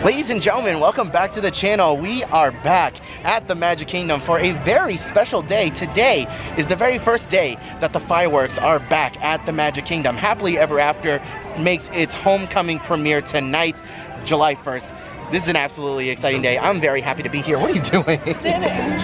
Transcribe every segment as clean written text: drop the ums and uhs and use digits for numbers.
Ladies and gentlemen, welcome back to the channel. We are back at the Magic Kingdom for a very special day. Today is the very first day that the fireworks are back at the Magic Kingdom. Happily Ever After makes its homecoming premiere tonight, July 1st. This is an absolutely exciting day. I'm very happy to be here. What are you doing? Sitting.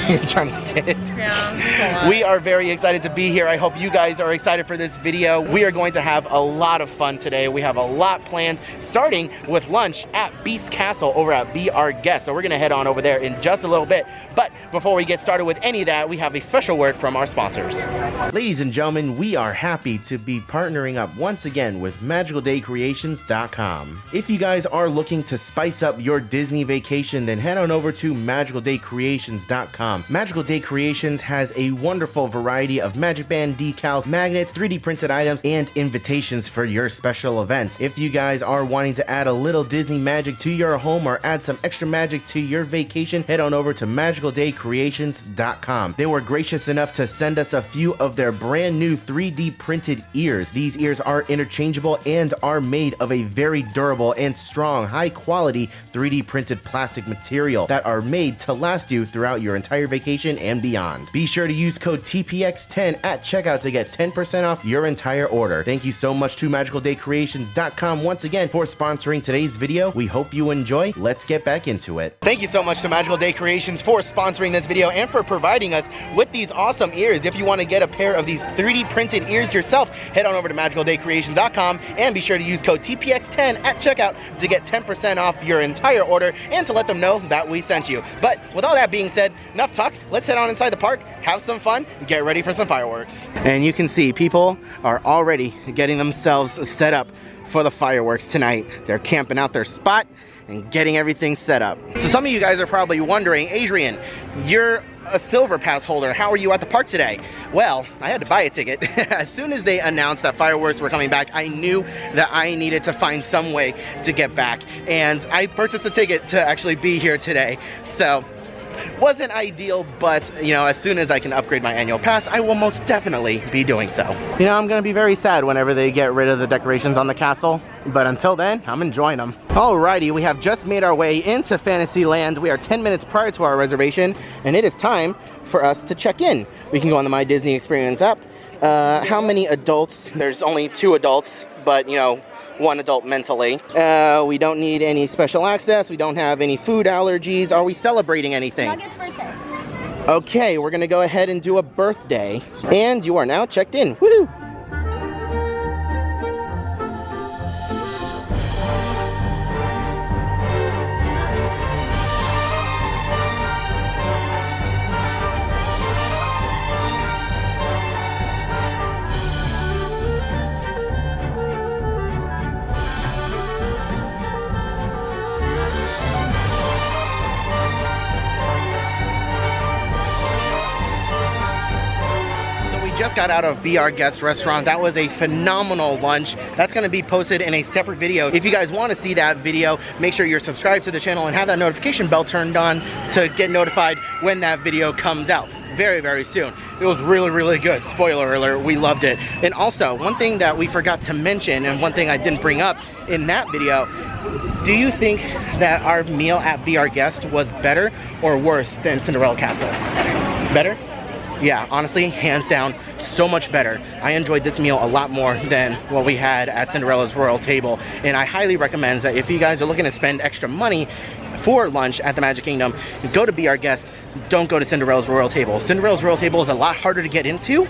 You're trying to sit? Yeah. We are very excited to be here. I hope you guys are excited for this video. We are going to have a lot of fun today. We have a lot planned, starting with lunch at Beast Castle over at Be Our Guest. So we're gonna head on over there in just a little bit. But before we get started with any of that, we have a special word from our sponsors. Ladies and gentlemen, we are happy to be partnering up once again with MagicalDayCreations.com. If you guys are looking to spice up your Disney vacation, then head on over to MagicalDayCreations.com. Magical Day Creations has a wonderful variety of Magic Band decals, magnets, 3D printed items, and invitations for your special events. If you guys are wanting to add a little Disney magic to your home or add some extra magic to your vacation, head on over to MagicalDayCreations.com. They were gracious enough to send us a few of their brand new 3D printed ears. These ears are interchangeable and are made of a very durable and strong, high quality 3D printed plastic material that are made to last you throughout your entire vacation and beyond. Be sure to use code TPX10 at checkout to get 10% off your entire order. Thank you so much to MagicalDayCreations.com once again for sponsoring today's video. We hope you enjoy. Let's get back into it. Thank you so much to Magical Day Creations for sponsoring this video and for providing us with these awesome ears. If you want to get a pair of these 3D printed ears yourself, head on over to MagicalDayCreations.com and be sure to use code TPX10 at checkout to get 10% off your entire order and to let them know that we sent you. But with all that being said, enough talk. Let's head on inside the park, have some fun, and get ready for some fireworks. And you can see people are already getting themselves set up for the fireworks tonight. They're camping out their spot and getting everything set up. So some of you guys are probably wondering, Adrian, you're a silver pass holder. How are you at the park today? Well, I had to buy a ticket. As soon as they announced that fireworks were coming back, I knew that I needed to find some way to get back. And I purchased a ticket to actually be here today. So, wasn't ideal, but you know, as soon as I can upgrade my annual pass, I will most definitely be doing so. You know, I'm gonna be very sad whenever they get rid of the decorations on the castle, but until then, I'm enjoying them. Alrighty, we have just made our way into Fantasyland. We are 10 minutes prior to our reservation, and it is time for us to check in. We can go on the My Disney Experience app. How many adults? There's only 2 adults, but you know, 1 adult mentally. We don't need any special access. We don't have any food allergies. Are we celebrating anything? Nugget's birthday. Okay, we're gonna go ahead and do a birthday. And you are now checked in. Woohoo! Just got out of Be Our Guest restaurant. That was a phenomenal lunch. That's going to be posted in a separate video. If you guys want to see that video, make sure you're subscribed to the channel and have that notification bell turned on to get notified when that video comes out very, very soon. It was really, really good. Spoiler alert, we loved it. And also, one thing that we forgot to mention and one thing I didn't bring up in that video, do you think that our meal at Be Our Guest was better or worse than Cinderella Castle? Better? Yeah, honestly, hands down, so much better. I enjoyed this meal a lot more than what we had at Cinderella's Royal Table. And I highly recommend that if you guys are looking to spend extra money for lunch at the Magic Kingdom, go to Be Our Guest. Don't go to Cinderella's Royal Table. Cinderella's Royal Table is a lot harder to get into,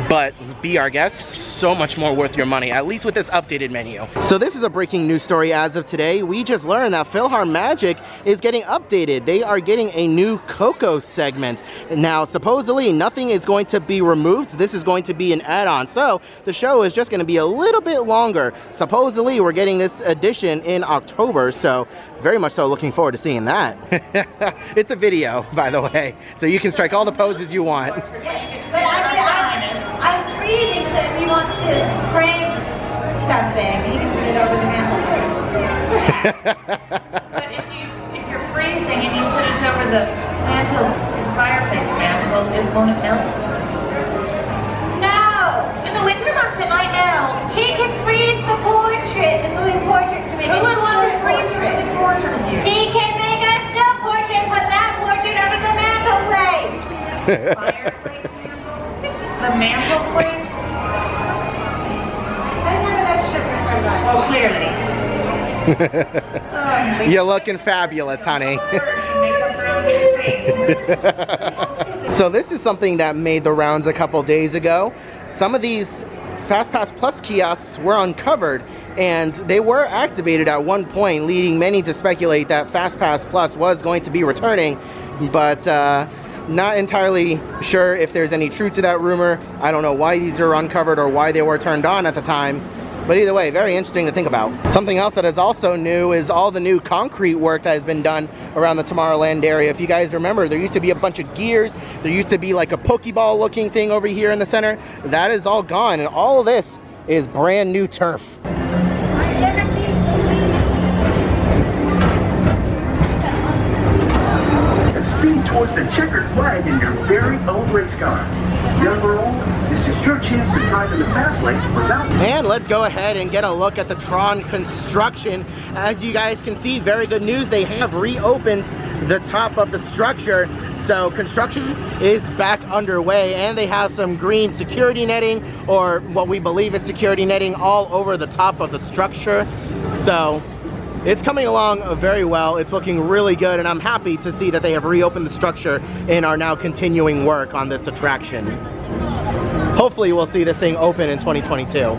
but Be Our Guest, so much more worth your money, at least with this updated menu. So this is a breaking news story as of today. We just learned that PhilharMagic is getting updated. They are getting a new Coco segment. Now, supposedly, nothing is going to be removed. This is going to be an add-on. So the show is just going to be a little bit longer. Supposedly, we're getting this edition in October, so very much so looking forward to seeing that. It's a video, by the way, so you can strike all the poses you want. I'm freezing, so if he wants to frame something, he can put it over the mantelpiece. But if you're freezing and you put it over the mantle, fireplace mantle, won't it melt? No! In the winter months it might melt. He can freeze the portrait, the moving portrait, to make Who it would want to freeze a portrait. moving portrait of you? fireplace mantle. The mantle place. Well, clearly. You're looking fabulous, honey. So this is something that made the rounds a couple days ago. Some of these FastPass Plus kiosks were uncovered, and they were activated at one point, leading many to speculate that FastPass Plus was going to be returning, but not entirely sure if there's any truth to that rumor. I don't know why these are uncovered or why they were turned on at the time. But either way, very interesting to think about. Something else that is also new is all the new concrete work that has been done around the Tomorrowland area. If you guys remember, there used to be a bunch of gears. There used to be like a Pokeball looking thing over here in the center. That is all gone, and all of this is brand new turf. And speed towards the checkered flag in your very own race car. Young or old, this is your chance to drive in the fast lane without... And let's go ahead and get a look at the Tron construction. As you guys can see, very good news. They have reopened the top of the structure. So construction is back underway, and they have some green security netting, or what we believe is security netting, all over the top of the structure. So it's coming along very well. It's looking really good, and I'm happy to see that they have reopened the structure and are now continuing work on this attraction. Hopefully we'll see this thing open in 2022.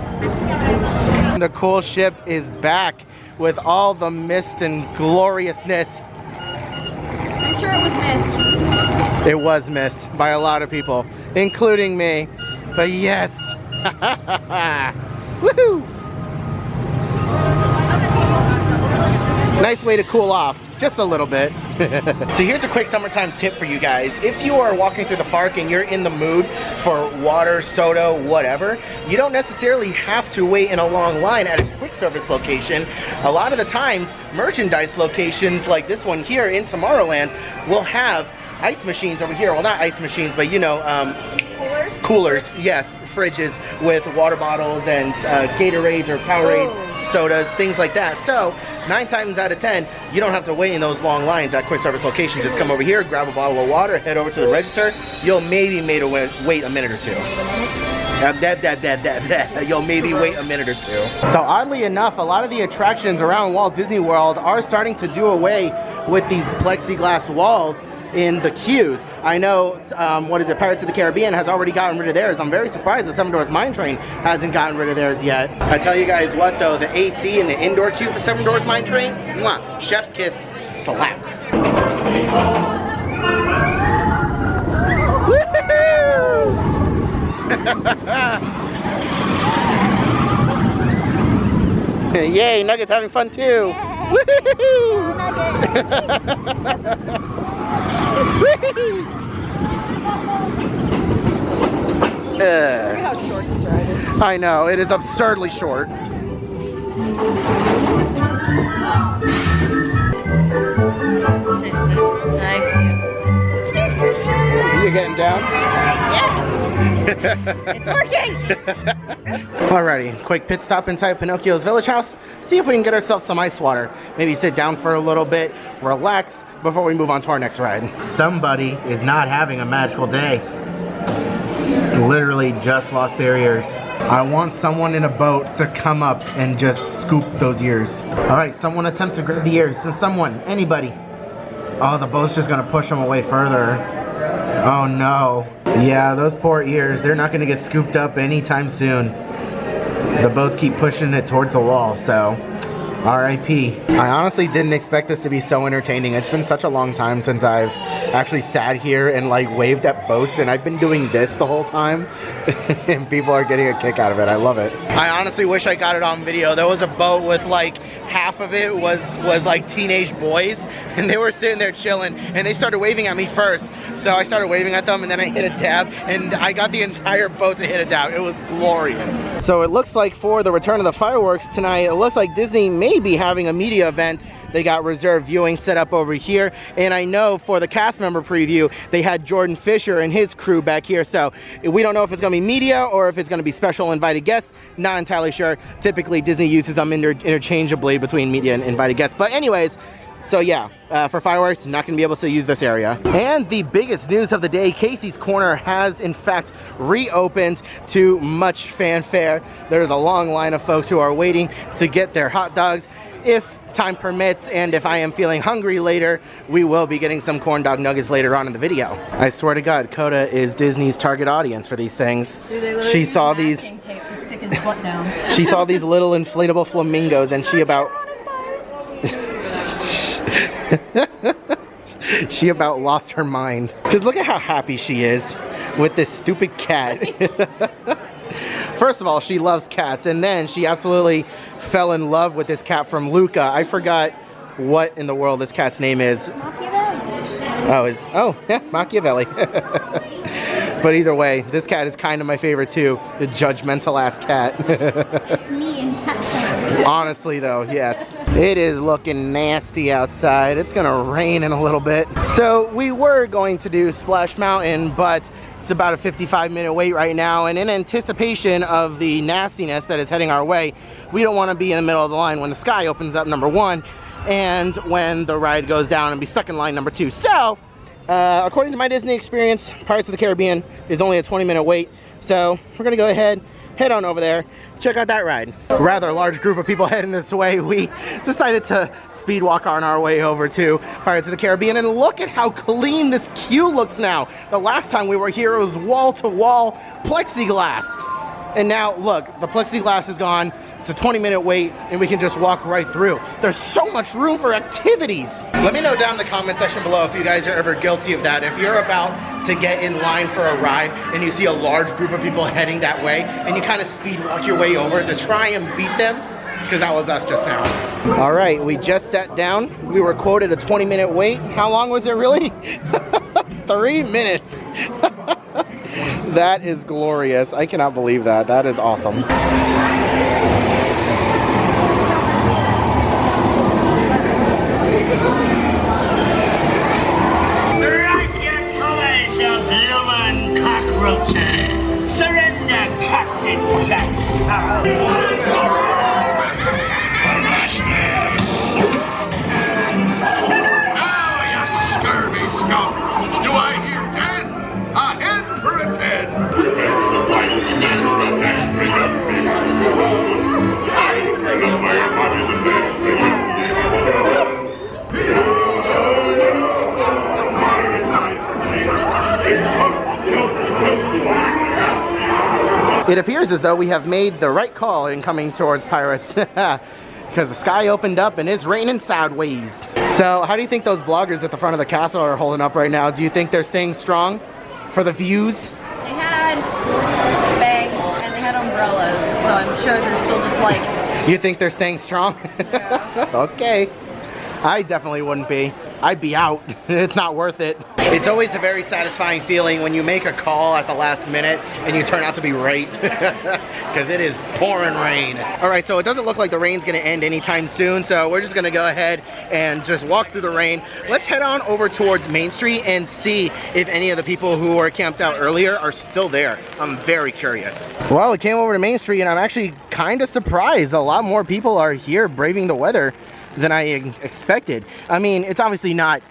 The cool ship is back with all the mist and gloriousness. I'm sure it was missed. It was missed by a lot of people, including me. But yes. Woohoo! Nice way to cool off, just a little bit. So here's a quick summertime tip for you guys. If you are walking through the park and you're in the mood for water, soda, whatever, you don't necessarily have to wait in a long line at a quick service location. A lot of the times, merchandise locations like this one here in Tomorrowland will have ice machines over here. Well, not ice machines, but you know, coolers, yes, fridges with water bottles and Gatorades or Powerades, sodas, things like that. So 9 times out of 10, you don't have to wait in those long lines at quick service locations. Just come over here, grab a bottle of water, head over to the register. You'll maybe wait a minute or two. You'll maybe wait a minute or two. So oddly enough, a lot of the attractions around Walt Disney World are starting to do away with these plexiglass walls in the queues. I know, Pirates of the Caribbean has already gotten rid of theirs. I'm very surprised that Seven Dwarfs Mine Train hasn't gotten rid of theirs yet. I tell you guys what though, the AC in the indoor queue for Seven Dwarfs Mine Train, mwah, chef's kiss, slaps. Woohoo! Yay, Nugget's having fun too. Yeah. Woohoo! Look at how short this ride is. I know, it is absurdly short. You getting down? Yeah. It's working. Alrighty, quick pit stop inside Pinocchio's Village house. See if we can get ourselves some ice water. Maybe sit down for a little bit, relax before we move on to our next ride. Somebody is not having a magical day. Literally just lost their ears. I want someone in a boat to come up and just scoop those ears. Alright, someone attempt to grab the ears. Someone, anybody. Oh, the boat's just gonna push them away further. Oh no. Yeah, those poor ears, they're not gonna get scooped up anytime soon. The boats keep pushing it towards the wall, so R.I.P. I honestly didn't expect this to be so entertaining. It's been such a long time since I've actually sat here and like waved at boats, and I've been doing this the whole time and people are getting a kick out of it. I love it. I honestly wish I got it on video. There was a boat with like half of it was like teenage boys, and they were sitting there chilling, and they started waving at me first. So I started waving at them, and then I hit a dab, and I got the entire boat to hit a dab. It was glorious. So it looks like for the return of the fireworks tonight, it looks like Disney may be having a media event. They got reserved viewing set up over here, and I know for the cast member preview, they had Jordan Fisher and his crew back here. So we don't know if it's gonna be media or if it's gonna be special invited guests. Not entirely sure. Typically Disney uses them interchangeably between media and invited guests. But anyways, So yeah, for fireworks, not gonna be able to use this area. And the biggest news of the day, Casey's Corner has in fact reopened to much fanfare. There's a long line of folks who are waiting to get their hot dogs. If time permits, and if I am feeling hungry later, we will be getting some corn dog nuggets later on in the video. I swear to God, Coda is Disney's target audience for these things. She saw these. Tape to stick his foot down. She saw these little inflatable flamingos, and she about. She about lost her mind. Because look at how happy she is with this stupid cat. First of all, she loves cats, and then she absolutely fell in love with this cat from Luca. I forgot what in the world this cat's name is. Machiavelli. Oh, yeah, Machiavelli. But either way, this cat is kind of my favorite too. The judgmental ass cat. It's me and cat. Honestly though, yes. It is looking nasty outside. It's gonna rain in a little bit. So we were going to do Splash Mountain, but it's about a 55-minute wait right now, and in anticipation of the nastiness that is heading our way, we don't want to be in the middle of the line when the sky opens up, number one, and when the ride goes down and be stuck in line number two. So, according to my Disney experience, Pirates of the Caribbean is only a 20-minute wait, so we're gonna go ahead, head on over there, check out that ride. A rather large group of people heading this way. We decided to speed walk on our way over to Pirates of the Caribbean, and look at how clean this queue looks now. The last time we were here, it was wall-to-wall plexiglass. And now, look, the plexiglass is gone. It's a 20-minute wait, and we can just walk right through. There's so much room for activities. Let me know down in the comment section below if you guys are ever guilty of that. If you're about to get in line for a ride and you see a large group of people heading that way, and you kind of speed walk your way over to try and beat them, because that was us just now. All right, we just sat down. We were quoted a 20-minute wait. How long was it really? 3 minutes. That is glorious. I cannot believe that. That is awesome. Strike your colors, you bloomin' cockroaches! Surrender, Captain Jack Sparrow! Now, you scurvy scoundrels, do I hear 10? A hen for a 10! It appears as though we have made the right call in coming towards Pirates, because the sky opened up and it's raining sideways. So how do you think those vloggers at the front of the castle are holding up right now? Do you think they're staying strong for the views? They had bags and they had umbrellas, so I'm sure they're still just like... You think they're staying strong? Yeah. Okay. I definitely wouldn't be. I'd be out. It's not worth it. It's always a very satisfying feeling when you make a call at the last minute and you turn out to be right, because it is pouring rain. All right, so it doesn't look like the rain's gonna end anytime soon, so we're just gonna go ahead and just walk through the rain. Let's head on over towards Main Street and see if any of the people who were camped out earlier are still there. I'm very curious. Well, we came over to Main Street and I'm actually kind of surprised. A lot more people are here braving the weather than I expected. I mean, it's obviously not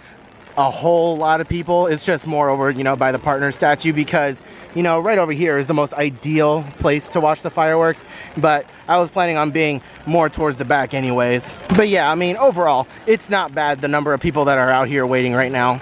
a whole lot of people. It's just more over, you know, by the partner statue, because, you know, right over here is the most ideal place to watch the fireworks. But I was planning on being more towards the back anyways. But yeah, I mean, overall, it's not bad, the number of people that are out here waiting right now,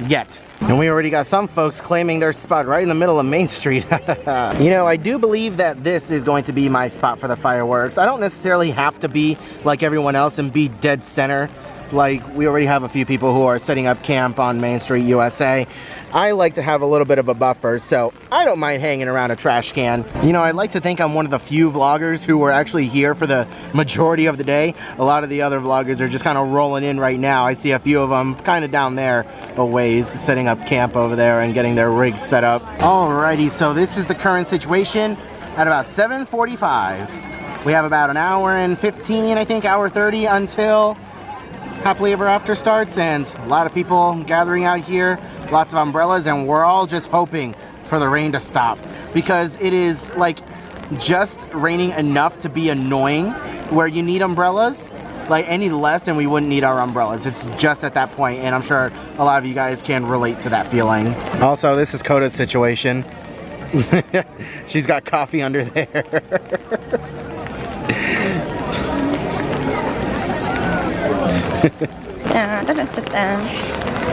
yet. And we already got some folks claiming their spot right in the middle of Main Street. You know, I do believe that this is going to be my spot for the fireworks. I don't necessarily have to be like everyone else and be dead center. Like, we already have a few people who are setting up camp on Main Street, USA. I like to have a little bit of a buffer, so I don't mind hanging around a trash can. You know, I'd like to think I'm one of the few vloggers who were actually here for the majority of the day. A lot of the other vloggers are just kind of rolling in right now. I see a few of them kind of down there a ways, setting up camp over there and getting their rigs set up. Alrighty, so this is the current situation at about 7:45. We have about an hour and 15, I think, hour 30 until Happily Ever After starts, and a lot of people gathering out here, lots of umbrellas, and we're all just hoping for the rain to stop, because it is like just raining enough to be annoying where you need umbrellas, like any less and we wouldn't need our umbrellas. It's just at that point, and I'm sure a lot of you guys can relate to that feeling. Also, this is Coda's situation. She's got coffee under there.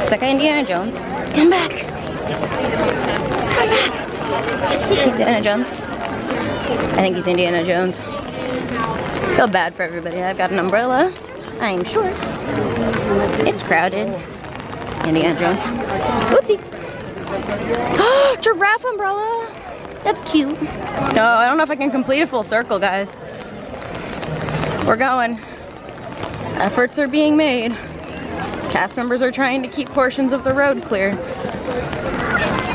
It's like Indiana Jones. Come back! Come back! Is he Indiana Jones? I think he's Indiana Jones. Feel bad for everybody. I've got an umbrella. I'm short. It's crowded. Indiana Jones. Oopsie! Giraffe umbrella! That's cute. No, I don't know if I can complete a full circle, guys. We're going. Efforts are being made. Cast members are trying to keep portions of the road clear.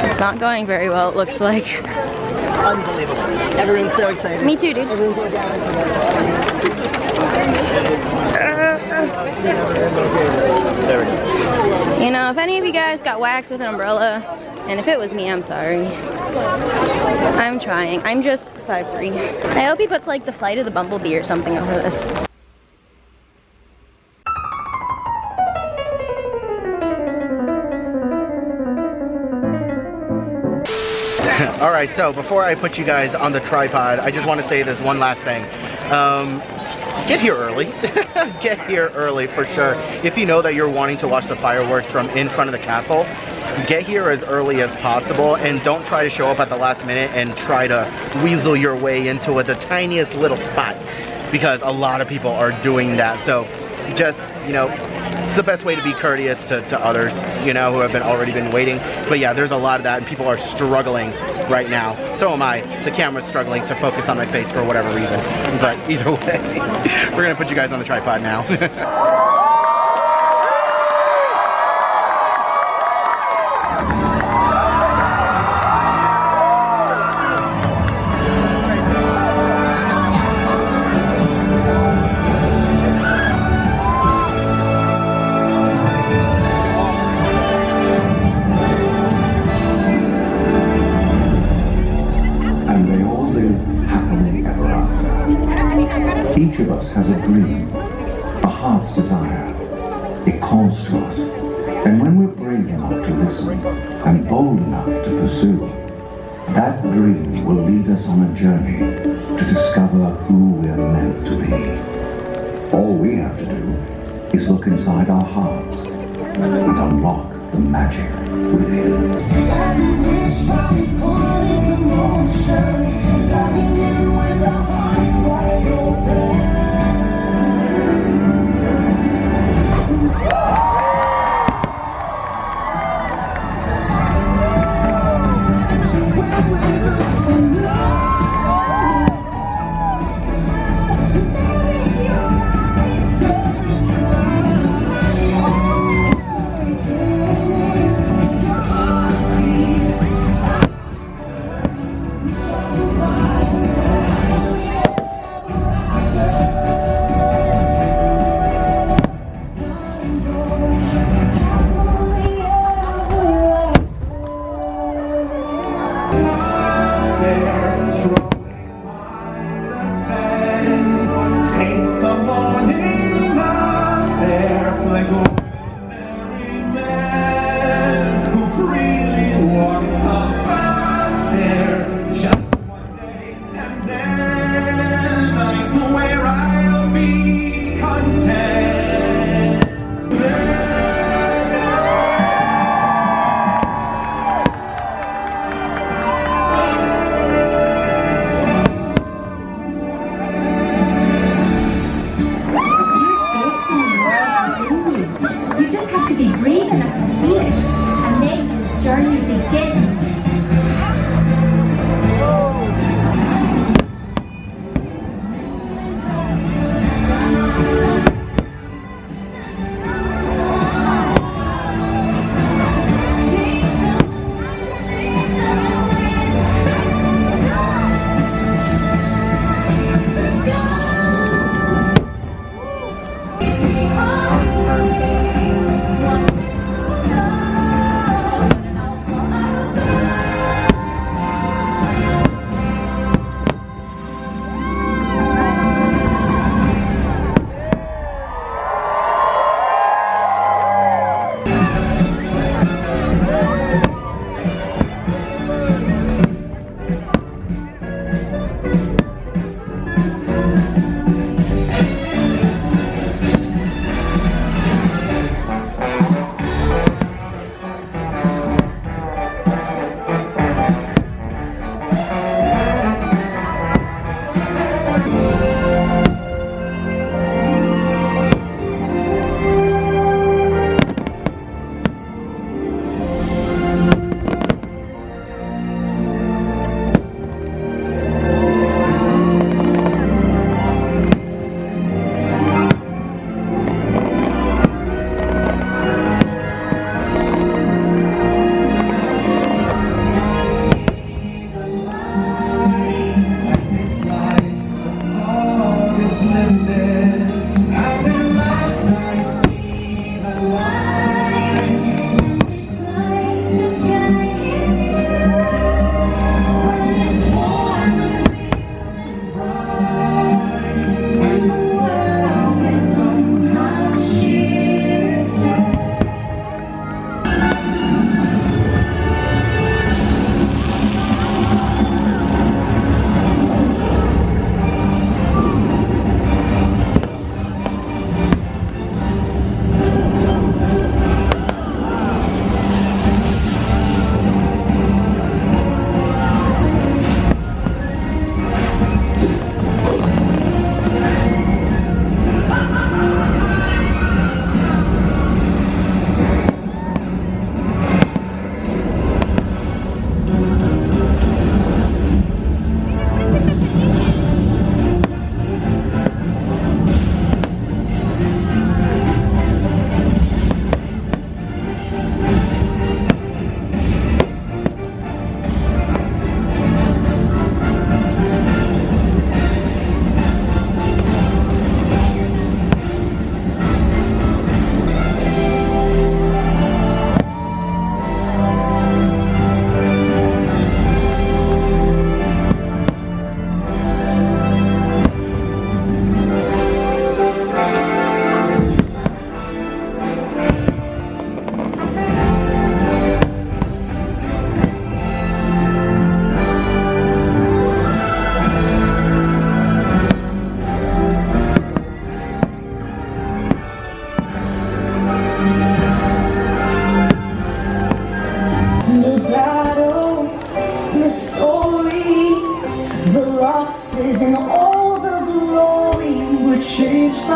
It's not going very well, it looks like. Unbelievable. Everyone's so excited. Me too, dude. You know, if any of you guys got whacked with an umbrella, and if it was me, I'm sorry. I'm trying. I'm just 5'3". I hope he puts like the Flight of the Bumblebee or something over this. All right, so before I put you guys on the tripod, I just want to say this one last thing. Get here early. Get here early for sure. If you know that you're wanting to watch the fireworks from in front of the castle, get here as early as possible, and don't try to show up at the last minute and try to weasel your way into the tiniest little spot, because a lot of people are doing that. So just, you know, it's the best way to be courteous to others, you know, who have already been waiting. But yeah, there's a lot of that, and people are struggling right now. So am I. The camera's struggling to focus on my face for whatever reason. But either way, we're gonna put you guys on the tripod now. Each of us has a dream, a heart's desire. It calls to us. And when we're brave enough to listen and bold enough to pursue, that dream will lead us on a journey to discover who we're meant to be. All we have to do is look inside our hearts and unlock the magic within.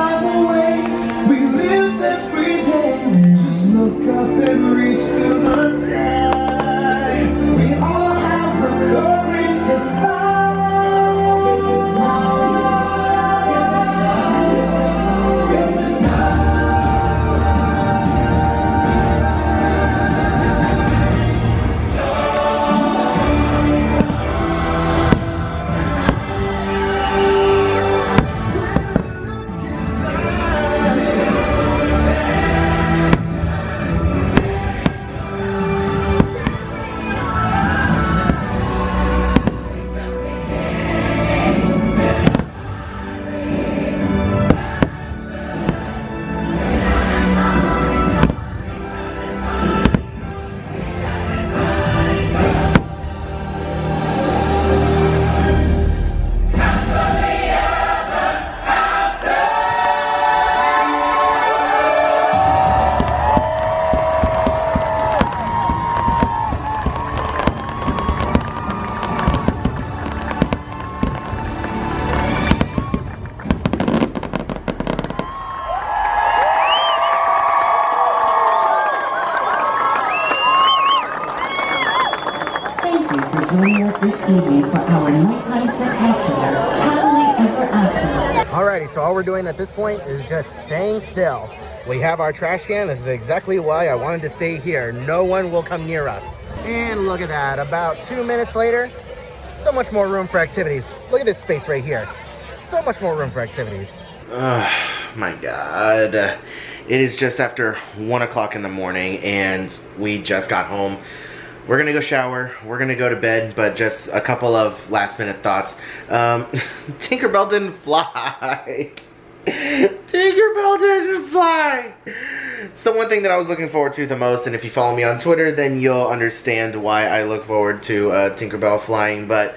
by the way we live every day. Just look up and reach to the sky. We all have the courage to fly. Joining us this evening for our nighttime spectacular, Happily Ever After. Alrighty, so all we're doing at this point is just staying still. We have our trash can. This is exactly why I wanted to stay here. No one will come near us. And look at that, about 2 minutes later, so much more room for activities. Look at this space right here. So much more room for activities. Oh my God. It is just after 1 o'clock in the morning and we just got home. We're gonna go shower, we're gonna go to bed, but just a couple of last minute thoughts. Tinkerbell didn't fly. Tinkerbell didn't fly. It's the one thing that I was looking forward to the most, and if you follow me on Twitter, then you'll understand why I look forward to Tinkerbell flying, but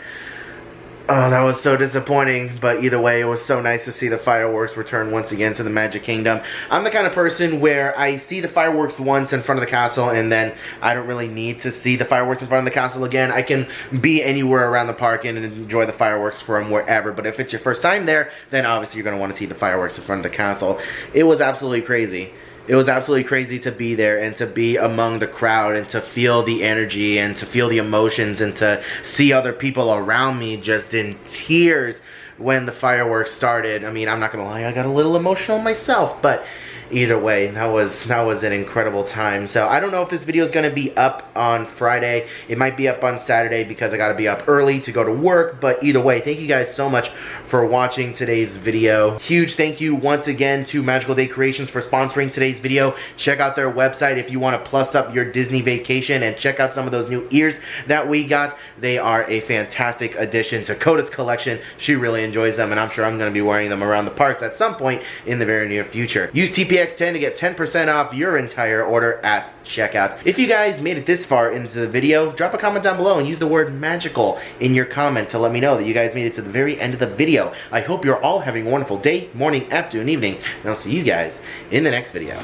oh, that was so disappointing, but either way, it was so nice to see the fireworks return once again to the Magic Kingdom. I'm the kind of person where I see the fireworks once in front of the castle, and then I don't really need to see the fireworks in front of the castle again. I can be anywhere around the park and enjoy the fireworks from wherever, but if it's your first time there, then obviously you're going to want to see the fireworks in front of the castle. It was absolutely crazy. It was absolutely crazy to be there and to be among the crowd and to feel the energy and to feel the emotions and to see other people around me just in tears when the fireworks started. I mean, I'm not gonna lie, I got a little emotional myself, but either way, that was an incredible time. So I don't know if this video is going to be up on Friday. It might be up on Saturday because I got to be up early to go to work, but either way, thank you guys so much for watching today's video. Huge thank you once again to Magical Day Creations for sponsoring today's video. Check out their website if you want to plus up your Disney vacation, and check out some of those new ears that we got. They are a fantastic addition to Coda's collection. She really enjoys them, and I'm sure I'm going to be wearing them around the parks at some point in the very near future. Use TPX10 to get 10% off your entire order at checkout. If you guys made it this far into the video, drop a comment down below and use the word magical in your comment to let me know that you guys made it to the very end of the video. I hope you're all having a wonderful day, morning, afternoon, evening, and I'll see you guys in the next video.